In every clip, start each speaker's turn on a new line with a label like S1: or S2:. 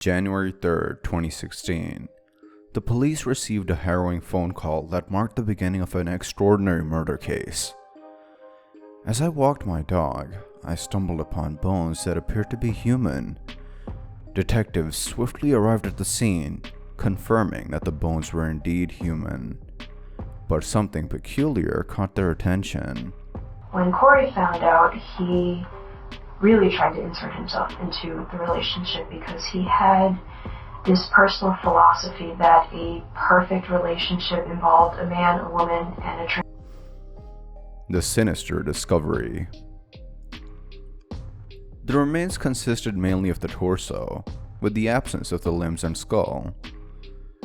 S1: January 3rd, 2016. The police received a harrowing phone call that marked the beginning of an extraordinary murder case. As I walked my dog, I stumbled upon bones that appeared to be human. Detectives swiftly arrived at the scene, confirming that the bones were indeed human. But something peculiar caught their attention.
S2: When Corey found out, he really tried to insert himself into the relationship because he had this personal philosophy that a perfect relationship involved a man, a woman, and a
S1: The sinister discovery. The remains consisted mainly of the torso, with the absence of the limbs and skull.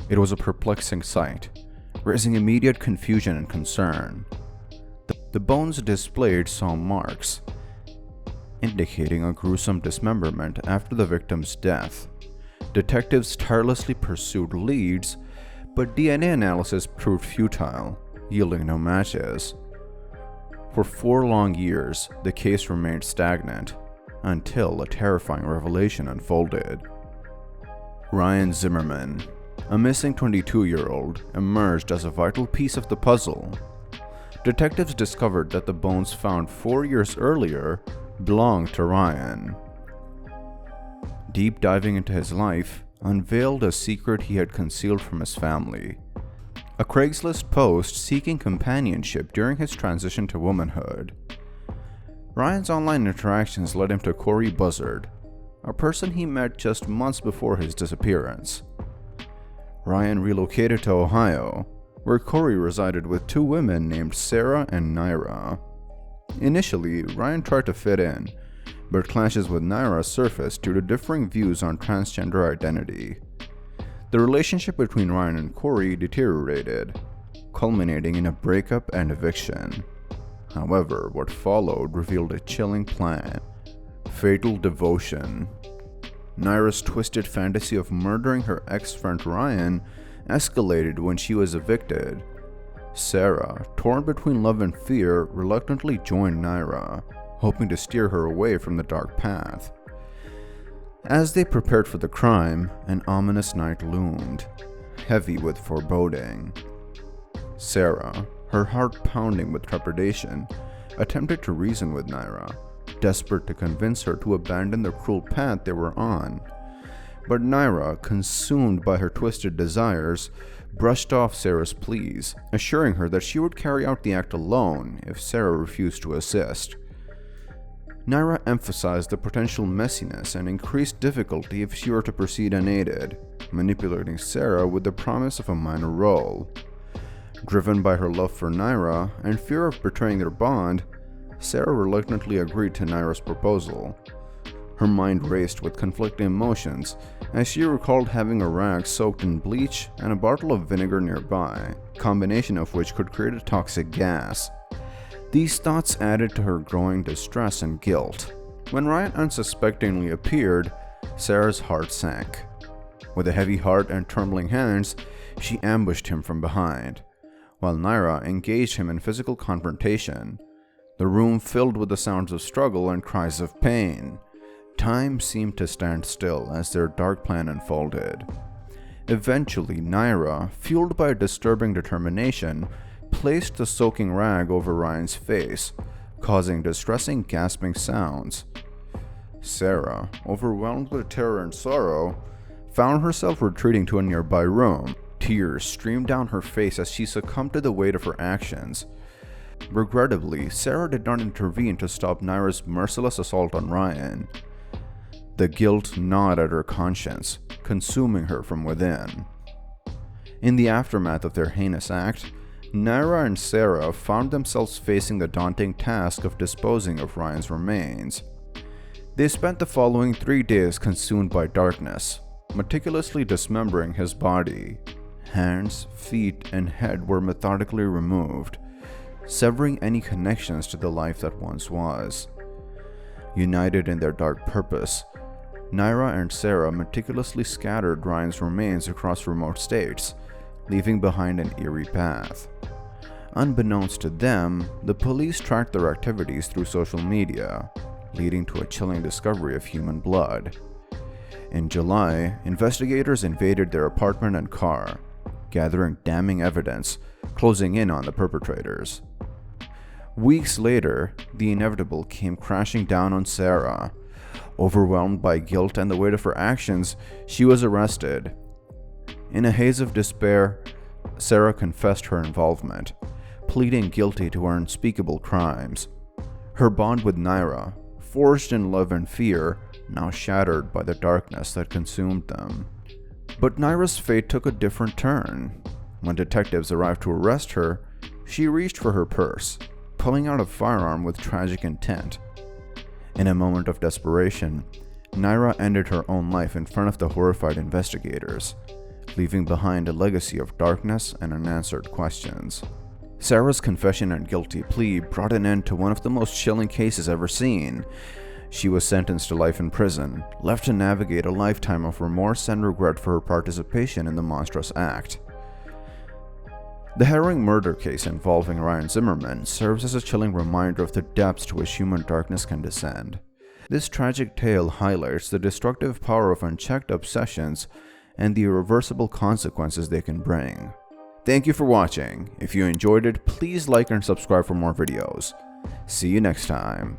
S1: It was a perplexing sight, raising immediate confusion and concern. The bones displayed some marks, indicating a gruesome dismemberment after the victim's death. Detectives tirelessly pursued leads, but DNA analysis proved futile, yielding no matches. For 4 long years, the case remained stagnant, until a terrifying revelation unfolded. Ryan Zimmerman, a missing 22-year-old, emerged as a vital piece of the puzzle. Detectives discovered that the bones found 4 years earlier belonged to Ryan. Deep diving into his life unveiled a secret he had concealed from his family. A Craigslist post seeking companionship during his transition to womanhood. Ryan's online interactions led him to Corey Buzzard, a person he met just months before his disappearance. Ryan relocated to Ohio, where Corey resided with 2 women named Sarah and Naira. Initially, Ryan tried to fit in, but clashes with Naira surfaced due to differing views on transgender identity. The relationship between Ryan and Corey deteriorated, culminating in a breakup and eviction. However, what followed revealed a chilling plan: fatal devotion. Naira's twisted fantasy of murdering her ex-friend Ryan escalated when she was evicted. Sarah, torn between love and fear, reluctantly joined Naira, hoping to steer her away from the dark path. As they prepared for the crime, an ominous night loomed, heavy with foreboding. Sarah, her heart pounding with trepidation, attempted to reason with Naira, desperate to convince her to abandon the cruel path they were on. But Naira, consumed by her twisted desires, brushed off Sarah's pleas, assuring her that she would carry out the act alone if Sarah refused to assist. Naira emphasized the potential messiness and increased difficulty if she were to proceed unaided, manipulating Sarah with the promise of a minor role. Driven by her love for Naira and fear of betraying their bond, Sarah reluctantly agreed to Naira's proposal. Her mind raced with conflicting emotions as she recalled having a rag soaked in bleach and a bottle of vinegar nearby, a combination of which could create a toxic gas. These thoughts added to her growing distress and guilt. When Ryan unsuspectingly appeared, Sarah's heart sank. With a heavy heart and trembling hands, she ambushed him from behind, while Naira engaged him in physical confrontation. The room filled with the sounds of struggle and cries of pain. Time seemed to stand still as their dark plan unfolded. Eventually, Naira, fueled by a disturbing determination, placed the soaking rag over Ryan's face, causing distressing gasping sounds. Sarah, overwhelmed with terror and sorrow, found herself retreating to a nearby room. Tears streamed down her face as she succumbed to the weight of her actions. Regrettably, Sarah did not intervene to stop Naira's merciless assault on Ryan. The guilt gnawed at her conscience, consuming her from within. In the aftermath of their heinous act, Naira and Sarah found themselves facing the daunting task of disposing of Ryan's remains. They spent the following 3 days consumed by darkness, meticulously dismembering his body. Hands, feet, and head were methodically removed, severing any connections to the life that once was. United in their dark purpose, Naira and Sarah meticulously scattered Ryan's remains across remote states, leaving behind an eerie path. Unbeknownst to them, the police tracked their activities through social media, leading to a chilling discovery of human blood. In July, investigators invaded their apartment and car, gathering damning evidence, closing in on the perpetrators. Weeks later, the inevitable came crashing down on Sarah. Overwhelmed by guilt and the weight of her actions, she was arrested. In a haze of despair, Sarah confessed her involvement, pleading guilty to her unspeakable crimes. Her bond with Naira, forged in love and fear, now shattered by the darkness that consumed them. But Naira's fate took a different turn. When detectives arrived to arrest her, she reached for her purse, pulling out a firearm with tragic intent. In a moment of desperation, Naira ended her own life in front of the horrified investigators, leaving behind a legacy of darkness and unanswered questions. Sarah's confession and guilty plea brought an end to one of the most chilling cases ever seen. She was sentenced to life in prison, left to navigate a lifetime of remorse and regret for her participation in the monstrous act. The harrowing murder case involving Ryan Zimmerman serves as a chilling reminder of the depths to which human darkness can descend. This tragic tale highlights the destructive power of unchecked obsessions and the irreversible consequences they can bring. Thank you for watching. If you enjoyed it, please like and subscribe for more videos. See you next time.